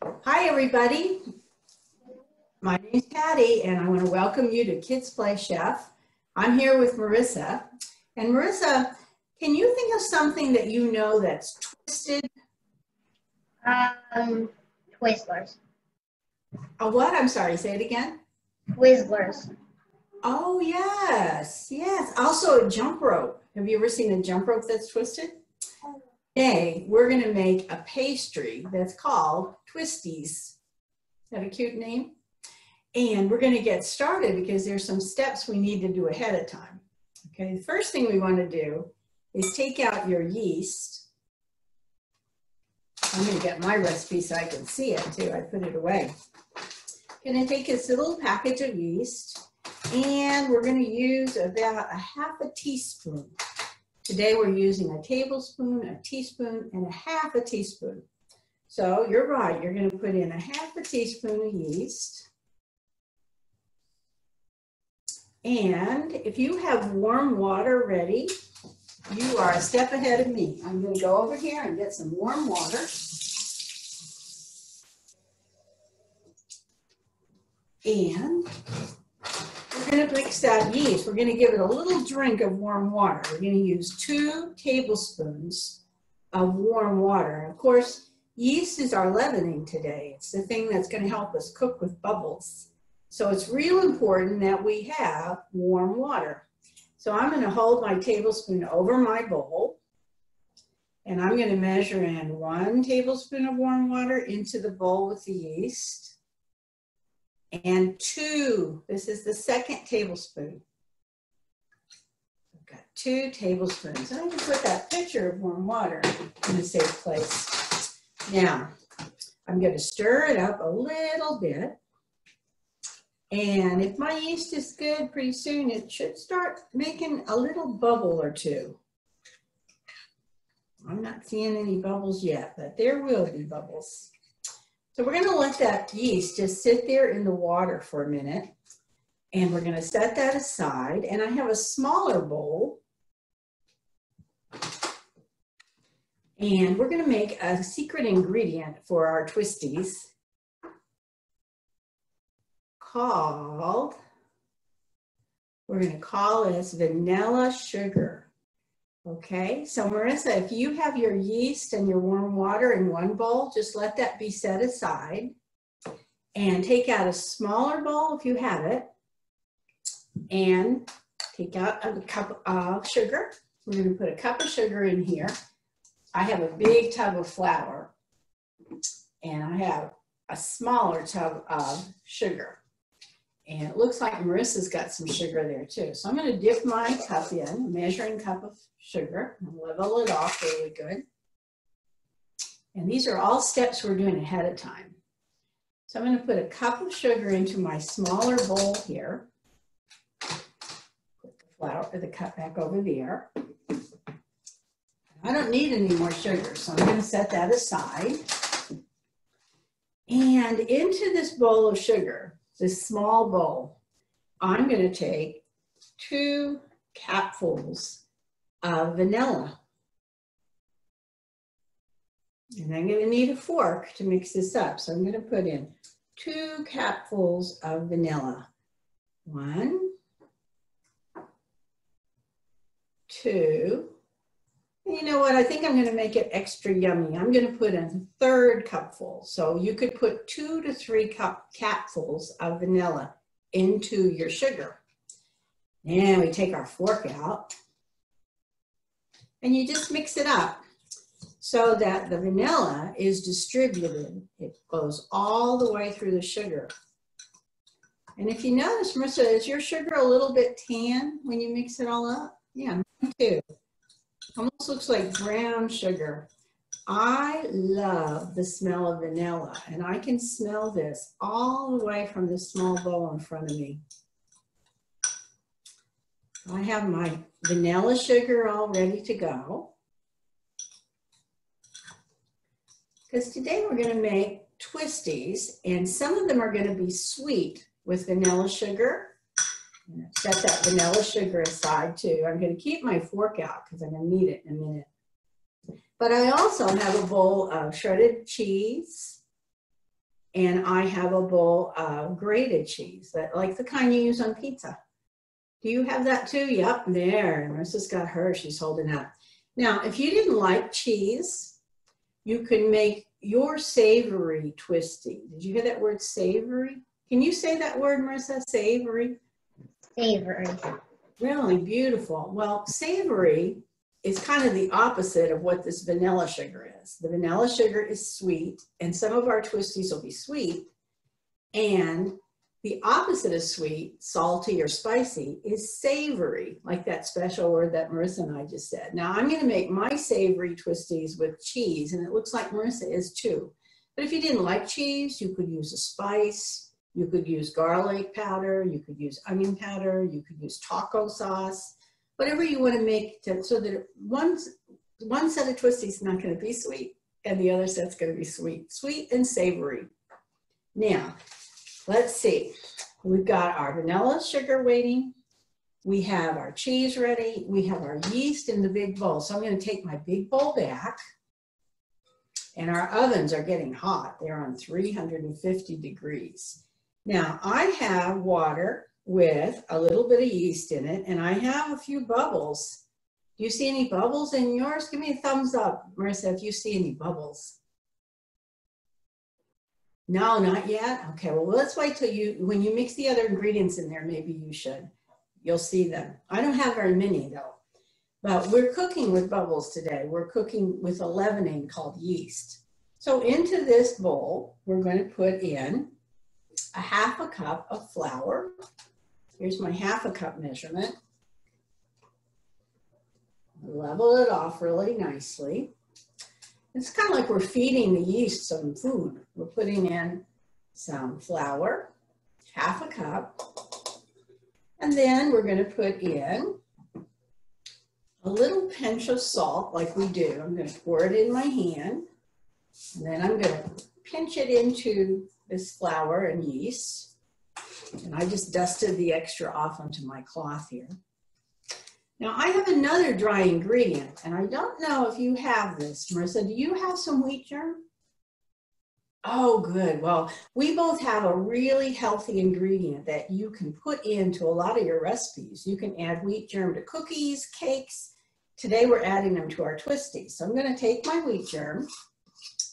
Hi, everybody. My name is Patty, and I want to welcome you to Kids Play Chef. I'm here with Marissa. And Marissa, can you think of something that you know that's twisted? Twizzlers. A what? I'm sorry, say it again. Twizzlers. Oh, yes, yes. Also a jump rope. Have you ever seen a jump rope that's twisted? Today, we're going to make a pastry that's called Twisties. Is that a cute name? And we're going to get started because there's some steps we need to do ahead of time. Okay, the first thing we want to do is take out your yeast. I'm going to get my recipe so I can see it too. I put it away. I'm going to take this little package of yeast and we're going to use about a half a teaspoon. Today we're using a tablespoon, a teaspoon, and a half a teaspoon. So you're right, you're going to put in a half a teaspoon of yeast. And if you have warm water ready, you are a step ahead of me. I'm going to go over here and get some warm water. And we're going to mix that yeast. We're going to give it a little drink of warm water. We're going to use 2 tablespoons of warm water. Of course, yeast is our leavening today. It's the thing that's going to help us cook with bubbles. So it's real important that we have warm water. So I'm going to hold my tablespoon over my bowl, and I'm going to measure in 1 tablespoon of warm water into the bowl with the yeast. And 2, this is the second tablespoon. I've got 2 tablespoons. And I can put that pitcher of warm water in a safe place. Now, I'm going to stir it up a little bit. And if my yeast is good, pretty soon it should start making a little bubble or 2. I'm not seeing any bubbles yet, but there will be bubbles. So we're going to let that yeast just sit there in the water for a minute, and we're going to set that aside. And I have a smaller bowl, and we're going to make a secret ingredient for our twisties called, we're going to call this vanilla sugar. Okay, so Marissa, if you have your yeast and your warm water in one bowl, just let that be set aside and take out a smaller bowl if you have it and take out a cup of sugar. We're going to put a cup of sugar in here. I have a big tub of flour and I have a smaller tub of sugar. And it looks like Marissa's got some sugar there too. So I'm going to dip my cup in, a measuring cup of sugar, and level it off really good. And these are all steps we're doing ahead of time. So I'm going to put a cup of sugar into my smaller bowl here. Put the flour or the cup back over there. I don't need any more sugar, so I'm going to set that aside. And into this bowl of sugar, this small bowl, I'm going to take 2 capfuls of vanilla. And I'm going to need a fork to mix this up. So I'm going to put in 2 capfuls of vanilla. 1, 2. And you know what? I think I'm going to make it extra yummy. I'm going to put in a 3rd cupful. So you could put 2 to 3 capfuls of vanilla into your sugar. And we take our fork out. And you just mix it up so that the vanilla is distributed. It goes all the way through the sugar. And if you notice, Marissa, is your sugar a little bit tan when you mix it all up? Yeah, me too. Almost looks like brown sugar. I love the smell of vanilla, and I can smell this all the way from this small bowl in front of me. I have my vanilla sugar all ready to go. Because today we're going to make twisties, and some of them are going to be sweet with vanilla sugar. I'm going to set that vanilla sugar aside too. I'm going to keep my fork out because I'm going to need it in a minute. But I also have a bowl of shredded cheese, and I have a bowl of grated cheese, like the kind you use on pizza. Do you have that too? Yep, there. Marissa's got hers. She's holding up. Now, if you didn't like cheese, you can make your savory twisty. Did you hear that word, savory? Can you say that word, Marissa? Savory? Savory. Really beautiful. Well, savory is kind of the opposite of what this vanilla sugar is. The vanilla sugar is sweet, and some of our twisties will be sweet. And the opposite of sweet, salty or spicy, is savory, like that special word that Marissa and I just said. Now, I'm going to make my savory twisties with cheese, and it looks like Marissa is too. But if you didn't like cheese, you could use a spice. You could use garlic powder. You could use onion powder. You could use taco sauce. Whatever you want to make so that one set of twisties is not going to be sweet, and the other set's going to be sweet. Sweet and savory. Now, let's see. We've got our vanilla sugar waiting. We have our cheese ready. We have our yeast in the big bowl. So I'm going to take my big bowl back. And our ovens are getting hot. They're on 350 degrees. Now, I have water with a little bit of yeast in it, and I have a few bubbles. Do you see any bubbles in yours? Give me a thumbs up, Marissa, if you see any bubbles. No, not yet? Okay, well, let's wait till when you mix the other ingredients in there, maybe you should. You'll see them. I don't have very many, though. But we're cooking with bubbles today. We're cooking with a leavening called yeast. So into this bowl, we're going to put in a ½ cup of flour. Here's my ½ cup measurement. Level it off really nicely. It's kind of like we're feeding the yeast some food. We're putting in some flour, ½ cup, and then we're going to put in a little pinch of salt like we do. I'm going to pour it in my hand, and then I'm going to pinch it into this flour and yeast. And I just dusted the extra off onto my cloth here. Now I have another dry ingredient, and I don't know if you have this. Marissa, do you have some wheat germ? Oh, good. Well, we both have a really healthy ingredient that you can put into a lot of your recipes. You can add wheat germ to cookies, cakes. Today we're adding them to our twisties. So I'm going to take my wheat germ.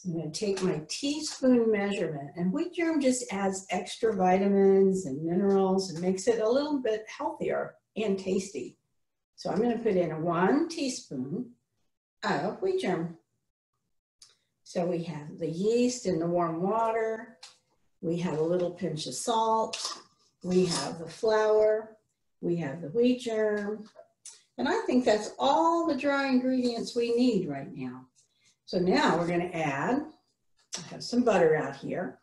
I'm going to take my teaspoon measurement, and wheat germ just adds extra vitamins and minerals and makes it a little bit healthier and tasty. So I'm going to put in 1 teaspoon of wheat germ. So we have the yeast in the warm water. We have a little pinch of salt. We have the flour. We have the wheat germ. And I think that's all the dry ingredients we need right now. So now we're going to add, I have some butter out here.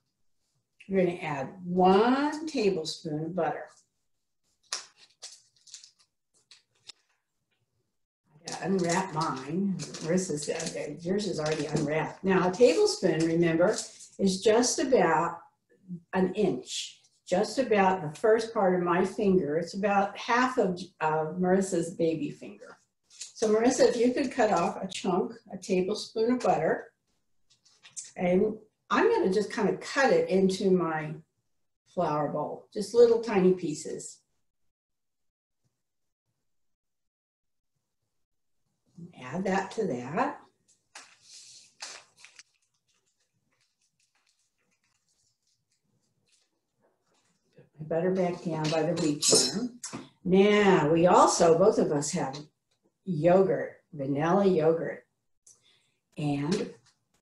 We're going to add 1 tablespoon of butter. I got to unwrap mine. Marissa said yours is already unwrapped. Now a tablespoon, remember, is just about an inch, just about the first part of my finger. It's about half of Marissa's baby finger. So Marissa, if you could cut off a chunk, a tablespoon of butter, and I'm going to just kind of cut it into my flour bowl, just little tiny pieces. Add that to that. Put my butter back down by the wheat germ. Now, we also, both of us have yogurt, vanilla yogurt. And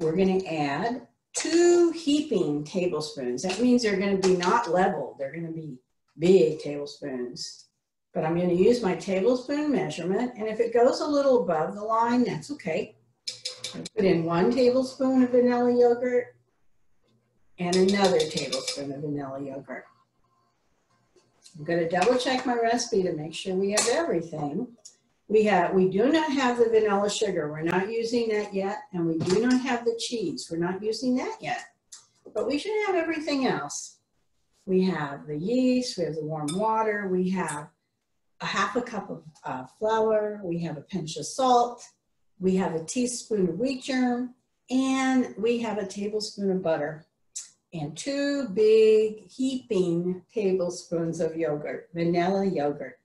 we're going to add 2 heaping tablespoons. That means they're going to be not level. They're going to be big tablespoons. But I'm going to use my tablespoon measurement. And if it goes a little above the line, that's okay. I put in 1 tablespoon of vanilla yogurt and another tablespoon of vanilla yogurt. I'm going to double check my recipe to make sure we have everything. We do not have the vanilla sugar. We're not using that yet. And we do not have the cheese. We're not using that yet. But we should have everything else. We have the yeast. We have the warm water. We have a ½ cup of flour. We have a pinch of salt. We have a teaspoon of wheat germ. And we have a tablespoon of butter. and 2 big heaping tablespoons of yogurt, vanilla yogurt.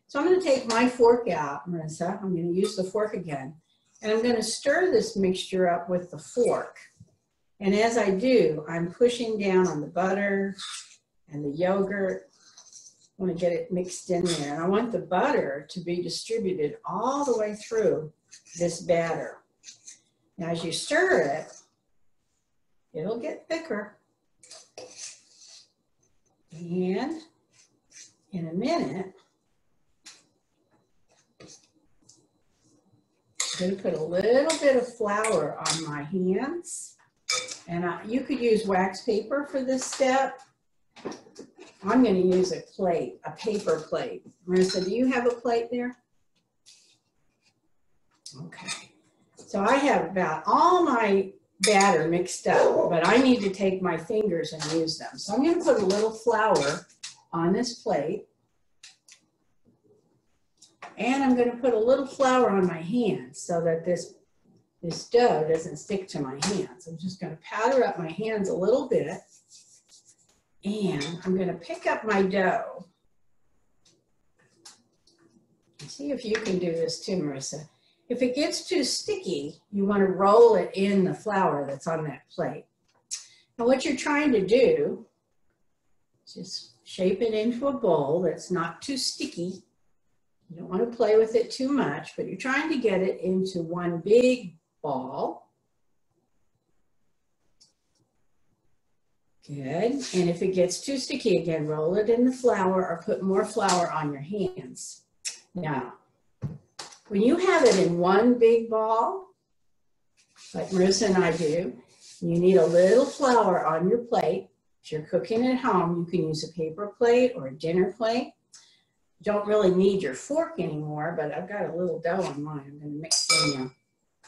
So I'm going to take my fork out, Marissa. I'm going to use the fork again. And I'm going to stir this mixture up with the fork. And as I do, I'm pushing down on the butter and the yogurt. I want to get it mixed in there. And I want the butter to be distributed all the way through this batter. Now, as you stir it, it'll get thicker. And in a minute, I'm going to put a little bit of flour on my hands. And you could use wax paper for this step. I'm going to use a plate, a paper plate. Marissa, do you have a plate there? Okay. So I have about all my batter mixed up, but I need to take my fingers and use them. So I'm going to put a little flour on this plate. And I'm going to put a little flour on my hands so that this dough doesn't stick to my hands. I'm just going to powder up my hands a little bit. And I'm going to pick up my dough. See if you can do this too, Marissa. If it gets too sticky, you want to roll it in the flour that's on that plate. Now what you're trying to do is just shape it into a bowl that's not too sticky. You don't want to play with it too much, but you're trying to get it into one big ball. Good. And if it gets too sticky again, roll it in the flour or put more flour on your hands. Now, when you have it in one big ball, like Marissa and I do, you need a little flour on your plate. If you're cooking at home, you can use a paper plate or a dinner plate. You don't really need your fork anymore, but I've got a little dough on mine. I'm going to mix it in now.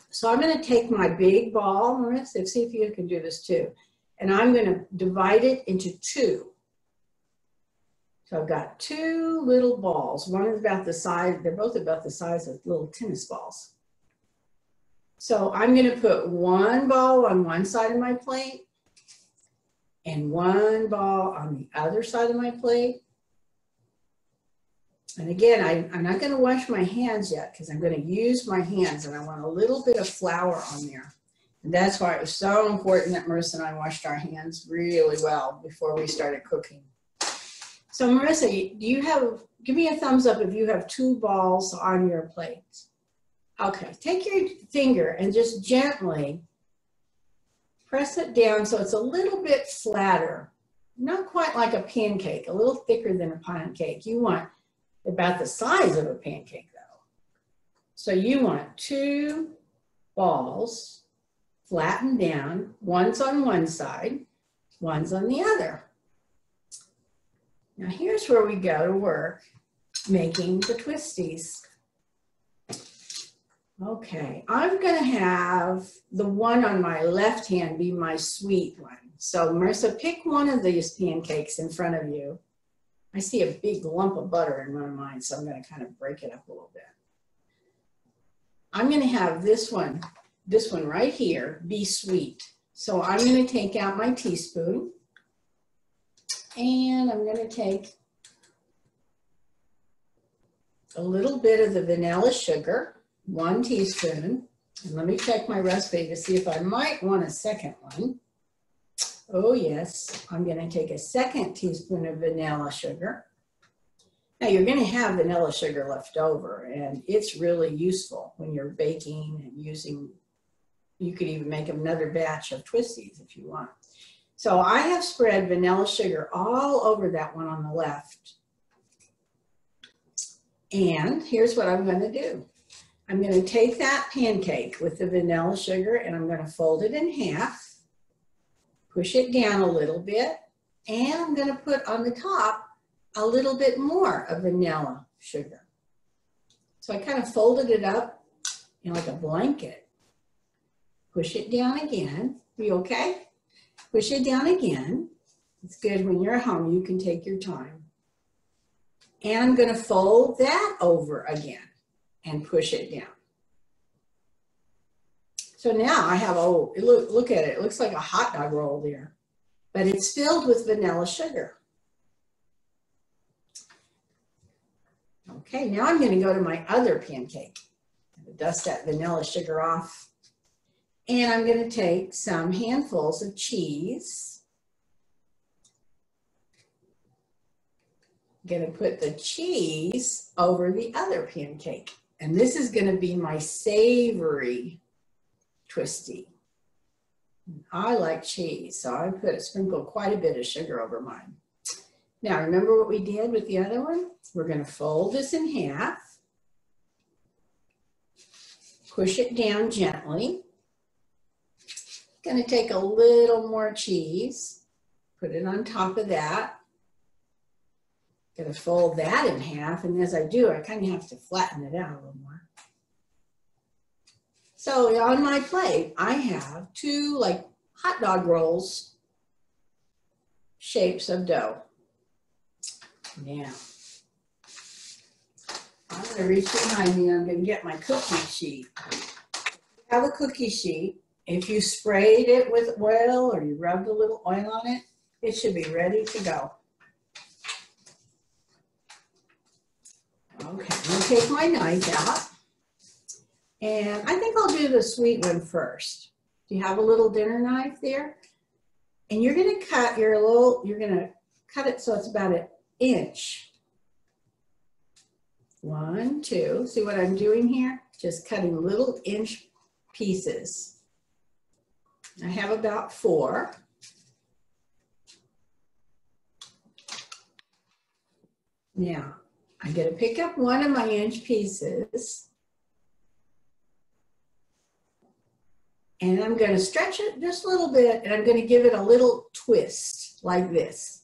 So I'm going to take my big ball, Marissa, see if you can do this too. And I'm going to divide it into 2. So I've got 2 little balls. One is about the size, they're both about the size of little tennis balls. So I'm going to put 1 ball on one side of my plate and 1 ball on the other side of my plate. And again, I'm not going to wash my hands yet because I'm going to use my hands and I want a little bit of flour on there. And that's why it was so important that Marissa and I washed our hands really well before we started cooking. So Marissa, do you have, give me a thumbs up if you have 2 balls on your plate. Okay, take your finger and just gently press it down so it's a little bit flatter. Not quite like a pancake, a little thicker than a pancake. You want about the size of a pancake though. So you want 2 balls flattened down, one's on one side, one's on the other. Now here's where we go to work making the twisties. Okay, I'm gonna have the one on my left hand be my sweet one. So Marissa, pick one of these pancakes in front of you. I see a big lump of butter in one of mine, so I'm gonna kind of break it up a little bit. I'm gonna have this one right here, be sweet. So I'm gonna take out my teaspoon and I'm gonna take a little bit of the vanilla sugar, 1 teaspoon. And let me check my recipe to see if I might want a second one. Oh yes, I'm gonna take a 2nd teaspoon of vanilla sugar. Now you're gonna have vanilla sugar left over and it's really useful when you're baking and using, you could even make another batch of twisties if you want. So I have spread vanilla sugar all over that one on the left. And here's what I'm gonna do. I'm gonna take that pancake with the vanilla sugar and I'm gonna fold it in half, push it down a little bit, and I'm gonna put on the top a little bit more of vanilla sugar. So I kind of folded it up in like a blanket. Push it down again. Are you okay? Push it down again. It's good when you're at home, you can take your time. And I'm gonna fold that over again and push it down. So now I have, oh, look at it. It looks like a hot dog roll there. but it's filled with vanilla sugar. Okay, now I'm going to go to my other pancake. I'm going to dust that vanilla sugar off. And I'm going to take some handfuls of cheese. I'm going to put the cheese over the other pancake. And this is going to be my savory twisty. I like cheese, so I sprinkle quite a bit of sugar over mine. Now, remember what we did with the other one? We're going to fold this in half, push it down gently. Going to take a little more cheese, put it on top of that. Going to fold that in half, and as I do, I kind of have to flatten it out a little more. So on my plate, I have two like hot dog rolls shapes of dough. Now, I'm going to reach behind me and I'm going to get my cookie sheet. If you have a cookie sheet, if you sprayed it with oil or you rubbed a little oil on it, it should be ready to go. Okay, I'm going to take my knife out. And I think I'll do the sweet one first. Do you have a little dinner knife there? And you're going to cut you're going to cut it so it's about an inch. 1, 2. See what I'm doing here? Just cutting little inch pieces. I have about 4. Now, I'm going to pick up one of my inch pieces. And I'm going to stretch it just a little bit, and I'm going to give it a little twist like this.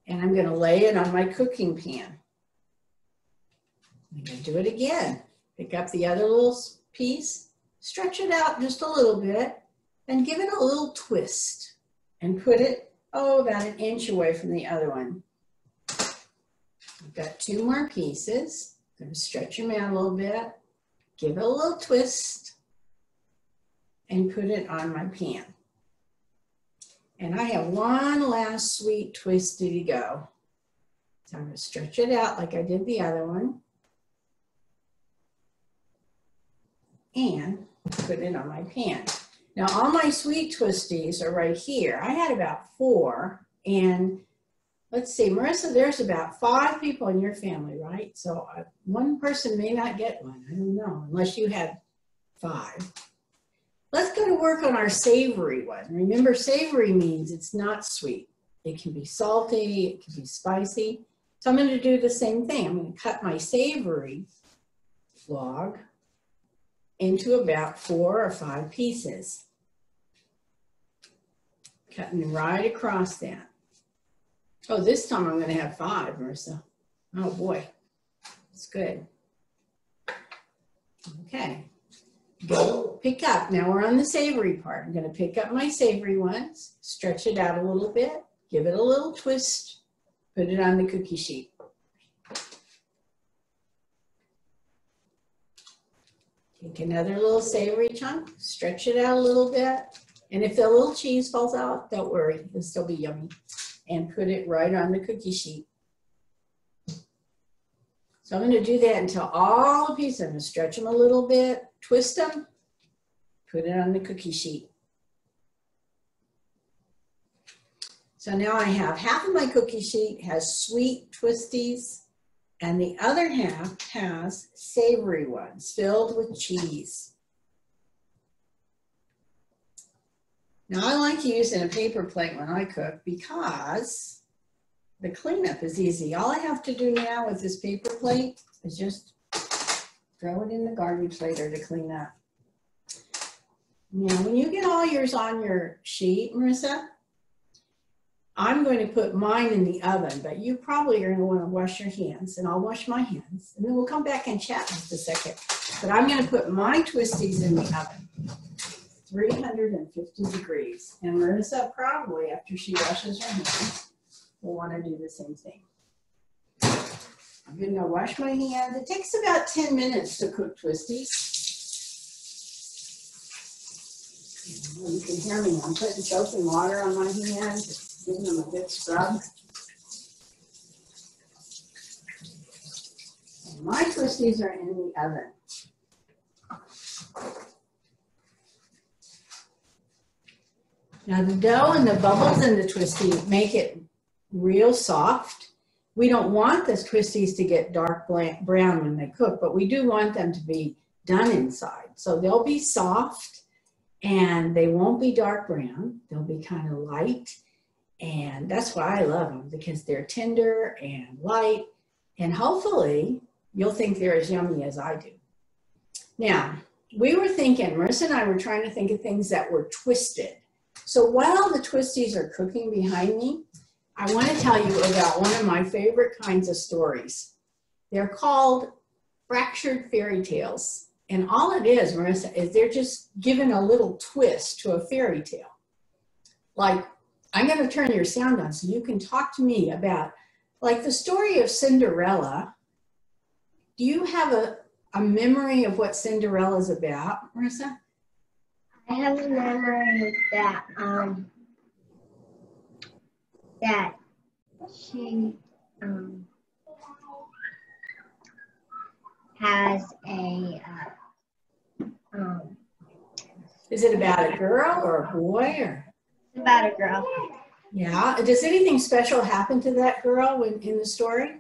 And I'm going to lay it on my cooking pan. I'm going to do it again. Pick up the other little piece, stretch it out just a little bit, and give it a little twist. And put it, about an inch away from the other one. I've got 2 more pieces. I'm going to stretch them out a little bit, give it a little twist, and put it on my pan. And I have one last sweet twisty to go. So I'm going to stretch it out like I did the other one. And put it on my pan. Now all my sweet twisties are right here. I had about 4. And let's see, Marissa, there's about 5 people in your family, right? So one person may not get one. I don't know, unless you had 5. Let's go to work on our savory one. Remember, savory means it's not sweet. It can be salty, it can be spicy. So I'm going to do the same thing. I'm going to cut my savory log into about 4 or 5 pieces. Cutting right across that. Oh, this time I'm going to have 5, Marissa. Oh boy, it's good. Okay. Go pick up. Now we're on the savory part. I'm going to pick up my savory ones, stretch it out a little bit, give it a little twist, put it on the cookie sheet. Take another little savory chunk, stretch it out a little bit, and if the little cheese falls out, don't worry, it'll still be yummy. And put it right on the cookie sheet. So I'm going to do that until all the pieces, I'm going to stretch them a little bit, twist them, put it on the cookie sheet. So now I have half of my cookie sheet has sweet twisties, and the other half has savory ones filled with cheese. Now I like using a paper plate when I cook because the cleanup is easy. All I have to do now with this paper plate is just throw it in the garbage later to clean up. Now, when you get all yours on your sheet, Marissa, I'm going to put mine in the oven, but you probably are going to want to wash your hands, and I'll wash my hands, and then we'll come back and chat in just a second. But I'm going to put my twisties in the oven, 350 degrees. And Marissa probably, after she washes her hands, will want to do the same thing. I'm going to wash my hands. It takes about 10 minutes to cook twisties. You can hear me. I'm putting soap and water on my hands, just giving them a good scrub. And my twisties are in the oven. Now the dough and the bubbles in the twisty make it real soft. We don't want the twisties to get dark brown when they cook, but we do want them to be done inside. So they'll be soft and they won't be dark brown. They'll be kind of light. And that's why I love them, because they're tender and light. And hopefully you'll think they're as yummy as I do. Now, we were thinking, Marissa and I were trying to think of things that were twisted. So while the twisties are cooking behind me, I want to tell you about one of my favorite kinds of stories. They're called fractured fairy tales. And all it is, Marissa, is they're just giving a little twist to a fairy tale. Like, I'm going to turn your sound on so you can talk to me about, like, the story of Cinderella. Do you have a memory of what Cinderella's about, Marissa? I have a memory that that she has a Is it about a girl or a boy or? it's about a girl. Yeah. Does anything special happen to that girl in the story?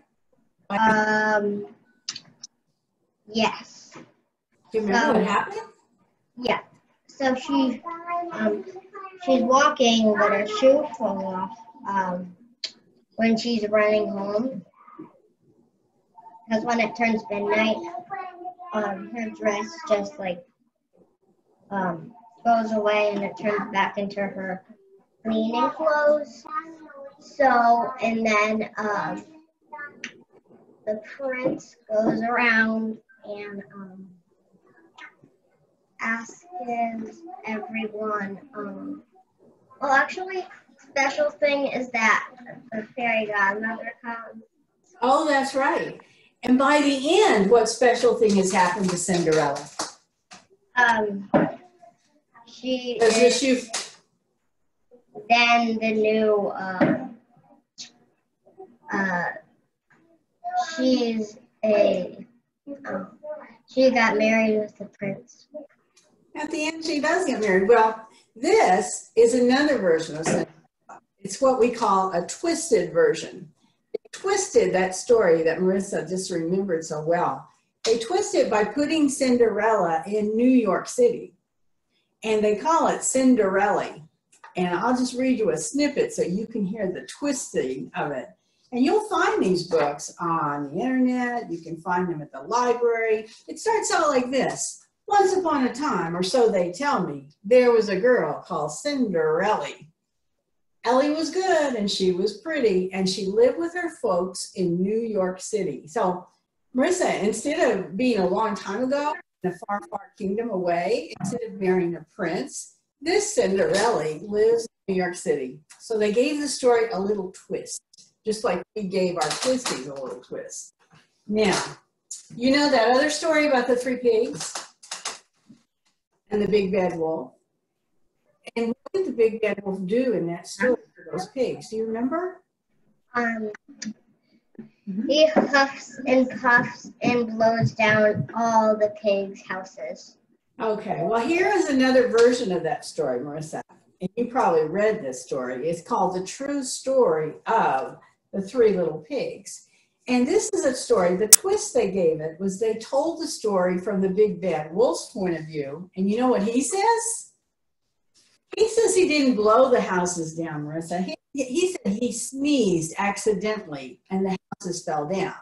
Yes. Do you remember what happened? Yeah. So she's walking, but her shoe fell off when she's running home. Because when it turns midnight, her dress just like goes away and it turns back into her cleaning clothes. So, and then the prince goes around and asks everyone, well, actually, special thing is that the fairy godmother comes. Oh, that's right. And by the end, what special thing has happened to Cinderella? She Does is the shoe... then the new, she got married with the prince. At the end, she does get married. Well, this is another version of Cinderella. It's what we call a twisted version. They twisted that story that Marissa just remembered so well. They twisted by putting Cinderella in New York City. And they call it Cinderella. And I'll just read you a snippet so you can hear the twisting of it. And you'll find these books on the internet. You can find them at the library. It starts out like this. Once upon a time, or so they tell me, there was a girl called Cinderella. Ellie was good and she was pretty and she lived with her folks in New York City. So Marissa, instead of being a long time ago in a far, far kingdom away, instead of marrying a prince, this Cinderella lives in New York City. So they gave the story a little twist, just like we gave our twisties a little twist. Now, you know that other story about the 3 pigs and the big bad wolf? And what did the big bad wolf do in that story for those pigs? Do you remember? He huffs and puffs and blows down all the pigs' houses. Okay, well, here is another version of that story, Marissa. And you probably read this story. It's called The True Story of the 3 Little Pigs. And this is a story, the twist they gave it was they told the story from the big bad wolf's point of view. And you know what he says? He says he didn't blow the houses down, Marissa. He said he sneezed accidentally and the houses fell down.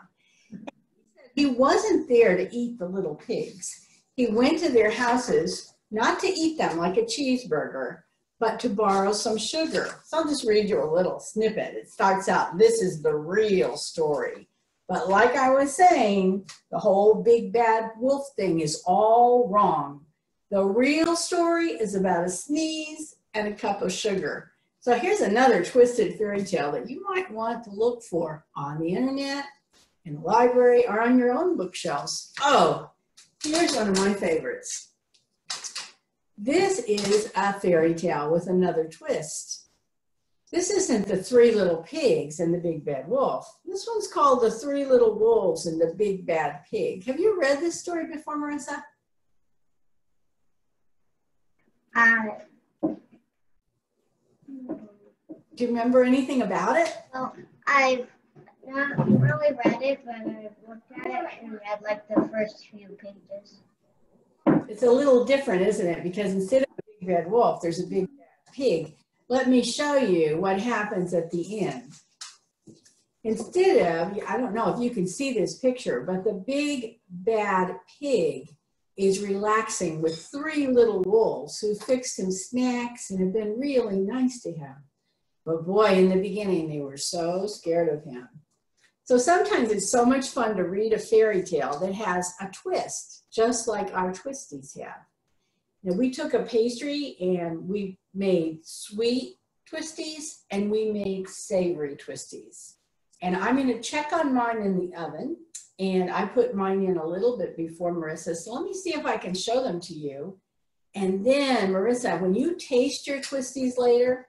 He wasn't there to eat the little pigs. He went to their houses, not to eat them like a cheeseburger, but to borrow some sugar. So I'll just read you a little snippet. It starts out, this is the real story. But like I was saying, the whole big bad wolf thing is all wrong. The real story is about a sneeze and a cup of sugar. So here's another twisted fairy tale that you might want to look for on the internet, in the library, or on your own bookshelves. Oh, here's one of my favorites. This is a fairy tale with another twist. This isn't the Three Little Pigs and the Big Bad Wolf. This one's called The Three Little Wolves and the Big Bad Pig. Have you read this story before, Marissa? Do you remember anything about it? Well, I've not really read it, but I've looked at it and read like the first few pages. It's a little different, isn't it? Because instead of a big bad wolf, there's a big bad pig. Let me show you what happens at the end. Instead of, I don't know if you can see this picture, but the big bad pig is relaxing with three little wolves who fixed him snacks and have been really nice to him. But boy, in the beginning, they were so scared of him. So sometimes it's so much fun to read a fairy tale that has a twist, just like our Twisties have. Now, we took a pastry and we made sweet Twisties and we made savory Twisties. And I'm going to check on mine in the oven. And I put mine in a little bit before Marissa. So let me see if I can show them to you. And then, Marissa, when you taste your Twisties later,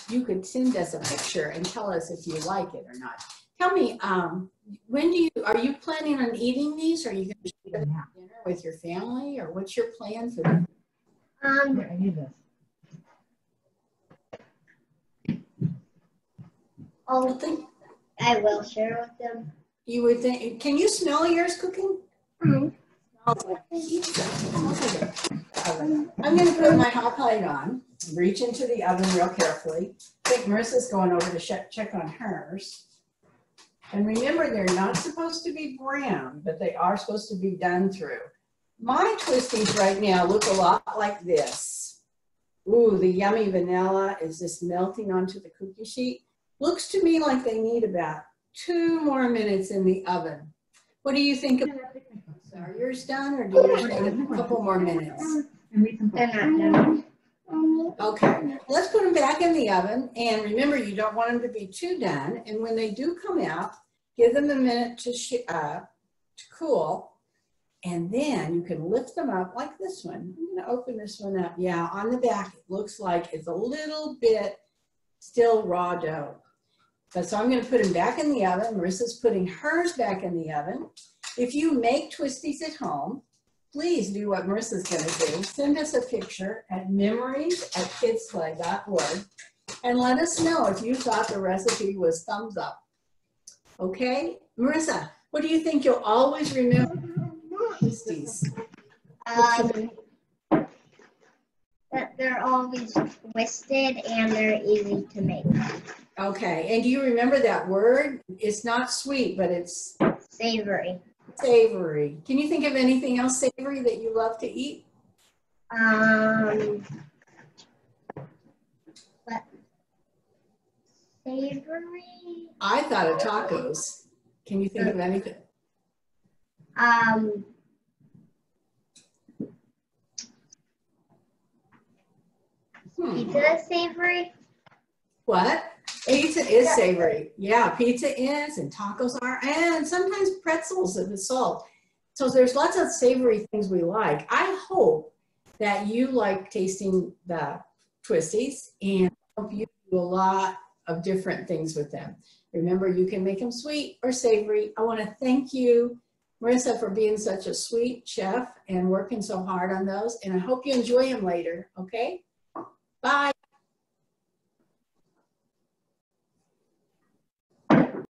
you could send us a picture and tell us if you like it or not. Tell me, are you planning on eating these? Or are you going to eat them at dinner with your family? Or what's your plan for them? I need this. I will share with them. You would think, can you smell yours cooking? Mm-hmm. I'm going to put my hot plate on, reach into the oven real carefully. I think Marissa's going over to check on hers. And remember, they're not supposed to be brown, but they are supposed to be done through. My Twisties right now look a lot like this. Ooh, the yummy vanilla is just melting onto the cookie sheet. Looks to me like they need about 2 more minutes in the oven. What do you think? Are yours done, or do yours need a couple more minutes? They're not done. Okay, let's put them back in the oven. And remember, you don't want them to be too done. And when they do come out, give them a minute to cool. And then you can lift them up like this one. I'm going to open this one up. Yeah, on the back, it looks like it's a little bit still raw dough. But so I'm going to put them back in the oven. Marissa's putting hers back in the oven. If you make Twisties at home, please do what Marissa's going to do. Send us a picture at memories@kidsplay.org and let us know if you thought the recipe was thumbs up. Okay? Marissa, what do you think you'll always remember Twisties? That they're always twisted and they're easy to make. Okay, and do you remember that word? It's not sweet, but it's Savory. savory. Can you think of anything else savory that you love to eat? But savory. I thought of tacos. Can you think of anything? Pizza is savory. What? Pizza is savory. Yeah, pizza is, and tacos are, and sometimes pretzels if it's salt. So there's lots of savory things we like. I hope that you like tasting the Twisties, and I hope you do a lot of different things with them. Remember, you can make them sweet or savory. I want to thank you, Marissa, for being such a sweet chef and working so hard on those. And I hope you enjoy them later, okay? Bye.